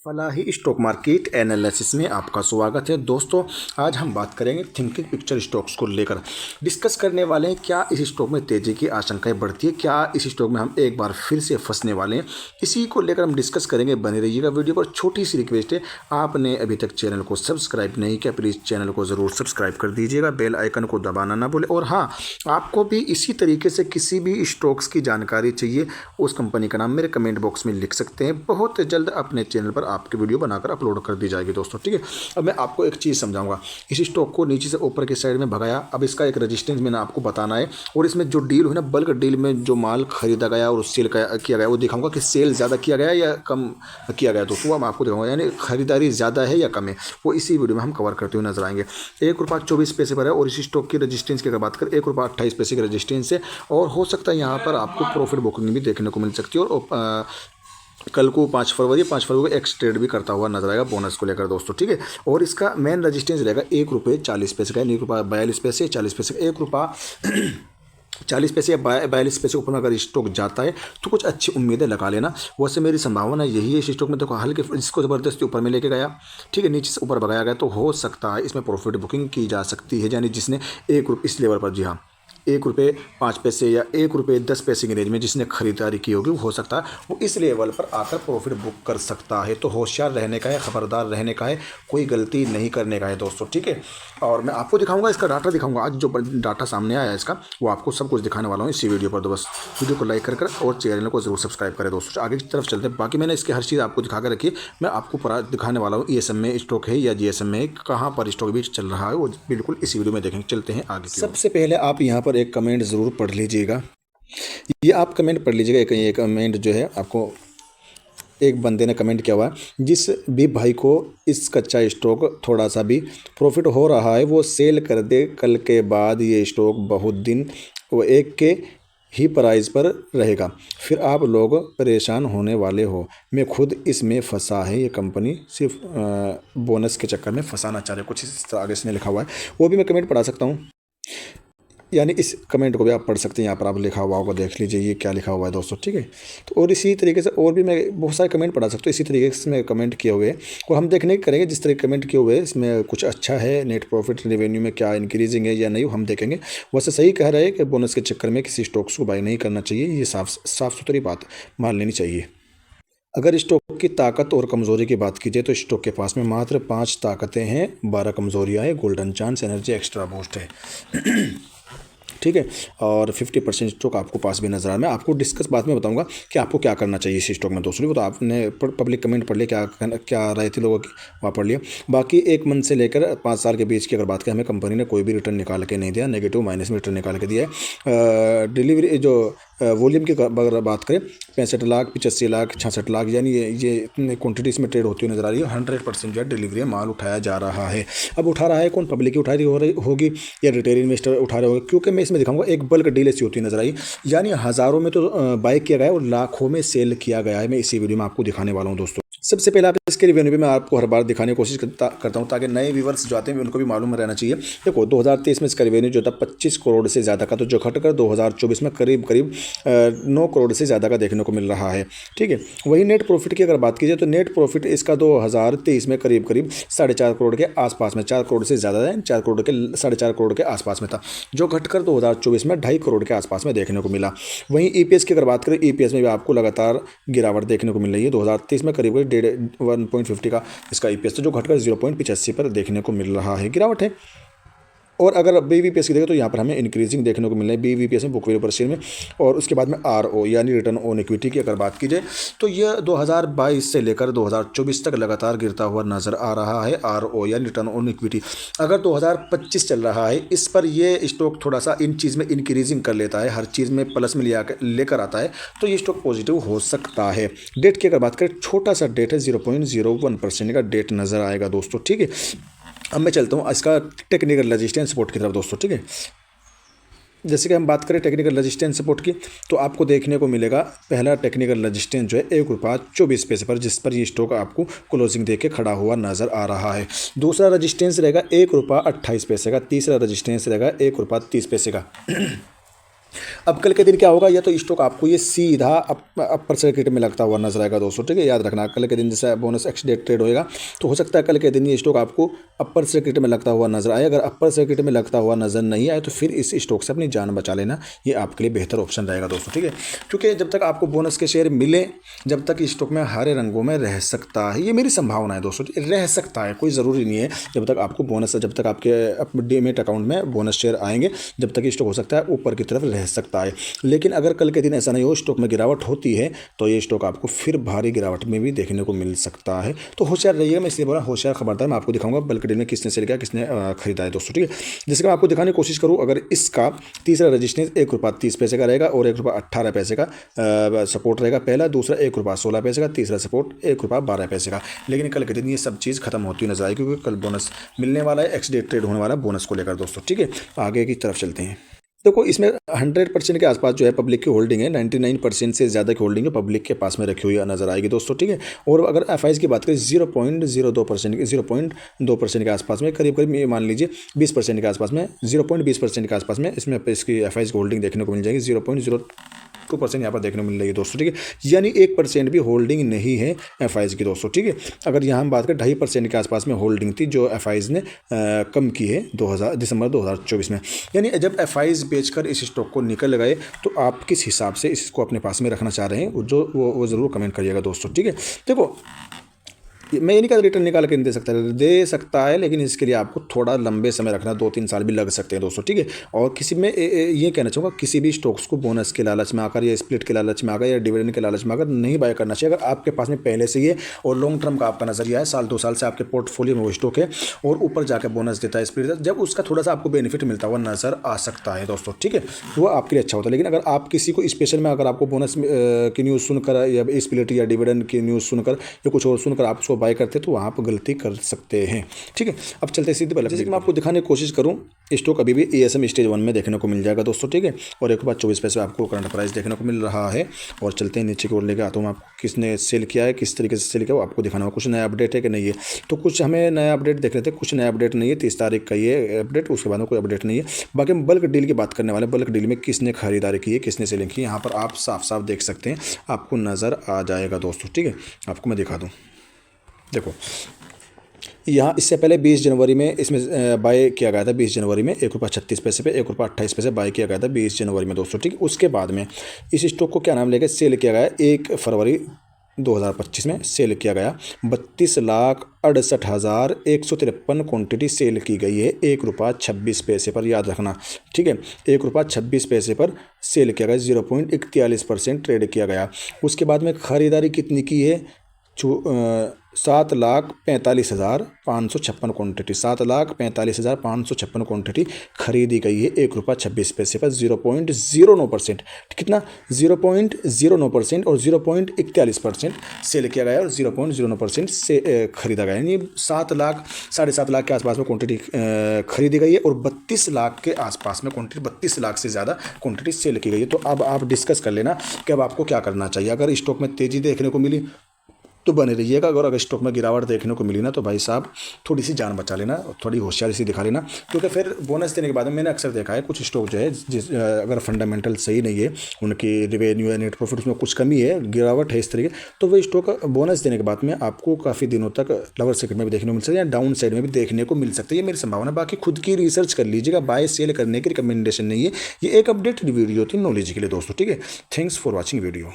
Falahi stock market analysis में आपका स्वागत है दोस्तों। आज हम बात करेंगे थिंकिंग पिक्चर स्टॉक्स को लेकर डिस्कस करने वाले हैं। क्या इस स्टॉक में तेज़ी की आशंकाएं बढ़ती है, क्या इस स्टॉक में हम एक बार फिर से फंसने वाले हैं, इसी को लेकर हम डिस्कस करेंगे। बने रहिएगा वीडियो पर। छोटी सी रिक्वेस्ट है, आपने अभी तक चैनल को सब्सक्राइब नहीं किया, प्लीज़ चैनल को ज़रूर सब्सक्राइब कर दीजिएगा, बेल आइकन को दबाना ना भूलें। और हाँ, आपको भी इसी तरीके से किसी भी स्टॉक्स की जानकारी चाहिए, उस कंपनी का नाम मेरे कमेंट बॉक्स में लिख सकते हैं। बहुत जल्द अपने चैनल पर आपकी वीडियो बनाकर अपलोड कर दी जाएगी दोस्तों, ठीक है। अब मैं आपको एक चीज़ समझाऊंगा। इस स्टॉक को नीचे से ऊपर की साइड में भगाया, अब इसका एक रेजिस्टेंस मैंने आपको बताना है। और इसमें जो डील हुई ना, बल्क डील में जो माल खरीदा गया और सेल किया गया, वो दिखाऊंगा कि सेल ज़्यादा किया गया या कम किया गया दोस्तों। वो मैं आपको दिखाऊंगा, यानी खरीदारी ज़्यादा है या कम है, वो इसी वीडियो में हम कवर करते हुए नजर आएंगे। ₹1.24 पर है और इस स्टॉक की रजिस्टेंस की अगर बात करें, ₹1.28 की रजिस्टेंस है। और हो सकता है यहाँ पर आपको प्रॉफिट बुकिंग भी देखने को मिल सकती है। और कल को 5 फरवरी को एक्स ट्रेड भी करता हुआ नजर आएगा बोनस को लेकर दोस्तों, ठीक है। और इसका मेन रजिस्टेंस रहेगा ₹1.40 का, ₹1.42 40 पैसे, ₹1.40 या ₹42 ऊपर में अगर स्टॉक जाता है तो कुछ अच्छी उम्मीदें लगा लेना। वैसे मेरी संभावना यही है इस स्टॉक में। देखो, हल्के इसको ज़बरदस्ती ऊपर में लेके गया, ठीक है, नीचे से ऊपर भगाया गया, तो हो सकता है इसमें प्रॉफिट बुकिंग की जा सकती है। यानी जिसने इस लेवल पर, जी हाँ, ₹1.05 या ₹1.10 की रेंज में जिसने खरीदारी की होगी, हो सकता है वो इस लेवल पर आकर प्रॉफिट बुक कर सकता है। तो होशियार रहने का है, खबरदार रहने का है, कोई गलती नहीं करने का है दोस्तों, ठीक है। और मैं आपको दिखाऊंगा, इसका डाटा दिखाऊंगा। आज जो डाटा सामने आया है इसका, वो आपको सब कुछ दिखाने वाला हूँ इसी वीडियो पर। तो बस वीडियो को लाइक कर और चैनल को जरूर सब्सक्राइब करें दोस्तों। आगे की तरफ चलते हैं। बाकी मैंने इसकी हर चीज़ आपको दिखा कर रखी है। मैं आपको पूरा दिखाने वाला हूँ, ESM में स्टॉक है या GSM में कहाँ पर स्टॉक भी चल रहा है, वो बिल्कुल इसी वीडियो में देखेंगे। चलते हैं आगे। सबसे पहले आप यहाँ पर एक कमेंट ज़रूर पढ़ लीजिएगा। ये आप कमेंट पढ़ लीजिएगा। एक कमेंट जो है, आपको एक बंदे ने कमेंट किया हुआ है, जिस भी भाई को इस कच्चा स्टॉक थोड़ा सा भी प्रॉफिट हो रहा है वो सेल कर दे। कल के बाद ये स्टॉक बहुत दिन वो एक के ही प्राइस पर रहेगा, फिर आप लोग परेशान होने वाले हो। मैं खुद इसमें फंसा है, ये कंपनी सिर्फ बोनस के चक्कर में फंसाना चाह रहे हो, कुछ इस तरह आगे इसने लिखा हुआ है। वो भी मैं कमेंट पढ़ा सकता हूँ, यानी इस कमेंट को भी आप पढ़ सकते हैं। यहाँ पर आप लिखा हुआ होगा, देख लीजिए ये क्या लिखा हुआ है दोस्तों, ठीक है। तो और इसी तरीके से और भी मैं बहुत सारे कमेंट पढ़ा सकता हूँ इसी तरीके से मैं कमेंट किए हुए। और हम देखने करेंगे जिस तरह कमेंट किए हुए इसमें कुछ अच्छा है, नेट प्रॉफिट रेवेन्यू में क्या इंक्रीजिंग है या नहीं, हम देखेंगे। वैसे सही कह रहे हैं कि बोनस के चक्कर में किसी स्टॉक्स को बाय नहीं करना चाहिए, ये साफ सुथरी बात मान लेनी चाहिए। अगर स्टॉक की ताकत और कमज़ोरी की बात कीजिए तो स्टॉक के पास में मात्र 5 ताकतें हैं, 12 कमज़ोरियाँ हैं। Golden chance, energy, extra boost है ठीक है। और 50% स्टॉक आपको पास भी नजर आ रहा है। मैं आपको डिस्कस बाद में बताऊंगा कि आपको क्या करना चाहिए इस स्टॉक में दोस्तों। वो तो आपने पब्लिक कमेंट पढ़ लिया, क्या राय थी लोगों की, वहाँ पढ़ लिया। बाकी 1 मंथ से लेकर 5 साल के बीच की अगर बात करें, हमें कंपनी ने कोई भी रिटर्न निकाल के नहीं दिया, नेगेटिव माइनस में रिटर्न निकाल के दिया है। डिलीवरी जो वॉल्यूम की अगर बात करें, 65 लाख, 85 लाख, 66 लाख, यानी ये इतने क्वांटिटी इसमें ट्रेड होती हुई नजर आ रही है। 100% जो है डिलीवरी माल उठाया जा रहा है। अब उठा रहा है कौन? पब्लिक ही उठा रही होगी या रिटेल इन्वेस्टर उठा रहे होंगे, क्योंकि मैं इसमें दिखाऊंगा एक बल्क डील ऐसी होती नजर आई, यानी हज़ारों में तो बाय किया गया है और लाखों में सेल किया गया है। मैं इसी वीडियो में आपको दिखाने वाला हूँ दोस्तों। सबसे पहले आप इसके रिव्यू भी मैं आपको हर बार दिखाने की कोशिश करता हूँ, ताकि नए व्यूवर्स जो आते हैं उनको भी मालूम रहना चाहिए। देखो, 2023 में इसका रिवेन्यू जो था 25 करोड़ से ज़्यादा का, तो जो घटकर 2024 में करीब 9 करोड़ से ज़्यादा का देखने को मिल रहा है, ठीक है। वही नेट प्रॉफिट की अगर बात कीजिए तो नेट प्रॉफिट इसका 2023 में करीब 4.5 करोड़ के आसपास में, 4 करोड़ से ज़्यादा है, 4 करोड़ के 4.5 करोड़ के आसपास में था, जो घटकर 2024 में 2.5 करोड़ के आसपास में देखने को मिला। वहीं EPS की अगर बात करें, EPS में भी आपको लगातार गिरावट देखने को मिल रही है। 2023 में करीब 1.50 का इसका EPS था, जो घटकर 0.85 पर देखने को मिल रहा है, गिरावट है। और अगर BVPS की देखें तो यहाँ पर हमें इंक्रीजिंग देखने को मिल रहा है, BVPS में, बुक वैल्यू पर शेयर में। और उसके बाद में RO यानी रिटर्न ऑन इक्विटी की अगर बात की जाए तो यह 2022 से लेकर 2024 तक लगातार गिरता हुआ नजर आ रहा है। RO यानी रिटर्न ऑन इक्विटी अगर 2025 चल रहा है, इस पर यह स्टॉक थोड़ा सा इन चीज़ में इंक्रीजिंग कर लेता है, हर चीज़ में प्लस में लेकर आता है, तो ये स्टॉक पॉजिटिव हो सकता है। डेट की अगर बात करें, छोटा सा डेट है, 0.01% का डेट नजर आएगा दोस्तों, ठीक है। अब मैं चलता हूँ इसका टेक्निकल रेजिस्टेंस सपोर्ट की तरफ दोस्तों, ठीक है। जैसे कि हम बात करें टेक्निकल रेजिस्टेंस सपोर्ट की, तो आपको देखने को मिलेगा पहला टेक्निकल रेजिस्टेंस जो है ₹1.24 पर, जिस पर ये स्टॉक आपको क्लोजिंग देके खड़ा हुआ नजर आ रहा है। दूसरा रेजिस्टेंस रहेगा ₹1.28 का। तीसरा रेजिस्टेंस रहेगा ₹1.30 का। अब कल के दिन क्या होगा, या तो स्टॉक आपको ये सीधा अपर सर्किट में लगता हुआ नजर आएगा दोस्तों, ठीक है। याद रखना कल के दिन जैसे बोनस एक्स डे ट्रेड होएगा तो हो सकता है कल के दिन ये स्टॉक आपको अपर सर्किट में लगता हुआ नजर आए। अगर अपर सर्किट में लगता हुआ नजर नहीं आए तो फिर इस स्टॉक से अपनी जान बचा लेना, ये आपके लिए बेहतर ऑप्शन रहेगा दोस्तों, ठीक है। क्योंकि जब तक आपको बोनस के शेयर मिले, जब तक स्टॉक में हरे रंगों में रह सकता है, ये मेरी संभावना है दोस्तों, रह सकता है, कोई ज़रूरी नहीं है। जब तक आपको बोनस, जब तक आपके डीमेट अकाउंट में बोनस शेयर आएंगे, जब तक स्टॉक हो सकता है ऊपर की तरफ रह सकता है। लेकिन अगर कल के दिन ऐसा नहीं हो, स्टॉक में गिरावट होती है, तो ये स्टॉक आपको फिर भारी गिरावट में भी देखने को मिल सकता है। तो होशियार रहिएगा, मैं इसलिए बोला होशियार खबरदार। मैं आपको दिखाऊंगा बल्क डील में किसने सेल किया, किसने खरीदा है दोस्तों, ठीक है। जैसे कि मैं आपको दिखाने की कोशिश करूँ, अगर इसका तीसरा रजिस्टेंस ₹1.30 का रहेगा और ₹1.18 का सपोर्ट रहेगा पहला, दूसरा ₹1.16 का, तीसरा सपोर्ट ₹1.12 का। लेकिन कल के दिन ये सब चीज़ खत्म होती नजर आई, क्योंकि कल बोनस मिलने वाला है, एक्स डे ट्रेड होने वाला है बोनस को लेकर दोस्तों, ठीक है। आगे की तरफ चलते हैं। देखो इसमें 100% के आसपास जो है पब्लिक की होल्डिंग है, 99% से ज़्यादा की होल्डिंग है पब्लिक के पास में रखी हुई नजर आएगी दोस्तों, ठीक है। और अगर एफआईज की बात करें 0.02% के आसपास में, करीब करीब ये मान लीजिए 20% के आसपास में, 0.20% के आसपास में इसमें इसकी एफआईज की होल्डिंग देखने को मिल जाएगी। 0.02% यहाँ पर देखने को मिल रही है दोस्तों, ठीक है। यानी 1% भी होल्डिंग नहीं है एफआईज की दोस्तों, ठीक है। अगर यहाँ हम बात करें 2.5% के आसपास में होल्डिंग थी जो एफआईज ने कम की है दिसंबर 2024 में। यानी जब एफआईज बेचकर इस स्टॉक को निकल गए तो आप किस हिसाब से इसको अपने पास में रखना चाह रहे हैं, जो वो ज़रूर कमेंट करिएगा दोस्तों, ठीक है। देखो मैं ये नहीं कहता रिटर्न निकाल के नहीं दे सकता है, लेकिन इसके लिए आपको थोड़ा लंबे समय रखना, 2-3 साल भी लग सकते हैं दोस्तों, ठीक है। और किसी में ये कहना चाहूँगा, किसी भी स्टॉक्स को बोनस के लालच में आकर या स्प्लिट के लालच में आकर या डिविडेंड के लालच में आकर नहीं बाय करना चाहिए। अगर आपके पास में पहले से ही है और लॉन्ग टर्म का आपका नजरिया है, 1-2 साल से आपके पोर्टफोलियो में वो स्टॉक है और ऊपर जाकर बोनस देता है, स्प्लिट, जब उसका थोड़ा सा आपको बेनिफिट मिलता हुआ नजर आ सकता है दोस्तों, ठीक है, वो आपके लिए अच्छा होता है। लेकिन अगर आप किसी को स्पेशल में, अगर आपको बोनस की न्यूज़ सुनकर या स्प्लिट या डिविडेंड की न्यूज़ सुनकर या कुछ और सुनकर आप उसको बाय करते तो वहाँ पर गलती कर सकते हैं, ठीक है। अब चलते सीधे पहले, जैसे कि मैं आपको दिखाने की कोशिश करूं, स्टॉक अभी भी एएसएम स्टेज 1 में देखने को मिल जाएगा दोस्तों, ठीक है। और ₹1.24 आपको करंट प्राइस देखने को मिल रहा है। और चलते हैं नीचे की ओर लेकर आता हूँ, आपको किसने सेल किया है, किस तरीके से सेल किया, वो आपको दिखाना होगा। कुछ नया अपडेट है कि नहीं है, तो कुछ हमें नया अपडेट देख लेते हैं। कुछ नया अपडेट नहीं है, 30 तारीख का ये अपडेट, उसके बाद में कोई अपडेट नहीं है। बाकी हम बल्क डील की बात करने वाले, बल्क डील में किसने खरीदारी की है, किसने सेलिंग की है, यहाँ पर आप साफ साफ देख सकते हैं, आपको नज़र आ जाएगा दोस्तों, ठीक है। आपको मैं दिखा दूँ, देखो यहाँ इससे पहले 20 जनवरी में इसमें बाय किया गया था, 20 जनवरी में ₹1.36 पे, ₹1.28 बाय किया गया था 20 जनवरी में दोस्तों, ठीक। उसके बाद में इस स्टॉक को क्या नाम लेकर सेल किया गया, 1 फरवरी 2025 में सेल किया गया। 32,68,153 क्वान्टिटी सेल की गई है ₹1.26 पर, याद रखना, ठीक है। ₹1.26 पर सेल किया गया, 0.41% ट्रेड किया गया। उसके बाद में खरीदारी कितनी की है, 7,45,556 क्वान्टिटी, 7,45,556 क्वान्टिटी खरीदी गई है ₹1.26 पर, 0.09%, कितना 0.09% और 0.41% सेल किया गया और 0.09% से खरीदा गया। यानी 7 लाख 7.5 लाख के आसपास में क्वान्टिटी खरीदी गई है और 32 लाख के आसपास में क्वान्टिटी, 32 लाख से ज़्यादा क्वान्टिटी सेल की गई है। तो अब आप डिस्कस कर लेना कि अब आपको क्या करना चाहिए। अगर स्टॉक में तेज़ी देखने को मिली तो बने रहिएगा, अगर स्टॉक में गिरावट देखने को मिली ना तो भाई साहब थोड़ी सी जान बचा लेना, थोड़ी होशियारी सी दिखा लेना। क्योंकि फिर बोनस देने के बाद में मैंने अक्सर देखा है कुछ स्टॉक जो है अगर फंडामेंटल सही नहीं है, उनकी रिवेन्यू या नेट प्रॉफिट उसमें कुछ कमी है, गिरावट है इस तरीके, तो वो स्टॉक बोनस देने के बाद में आपको काफ़ी दिनों तक लोअर सेगमेंट में भी देखने को मिल सकता है या डाउन साइड में भी देखने को मिल सकता है। ये मेरी संभावना। बाकी खुद की रिसर्च कर लीजिएगा, बाय सेल करने की रिकमेंडेशन नहीं है, ये एक अपडेट वीडियो थी नॉलेज के लिए दोस्तों, ठीक है। Thanks for watching video.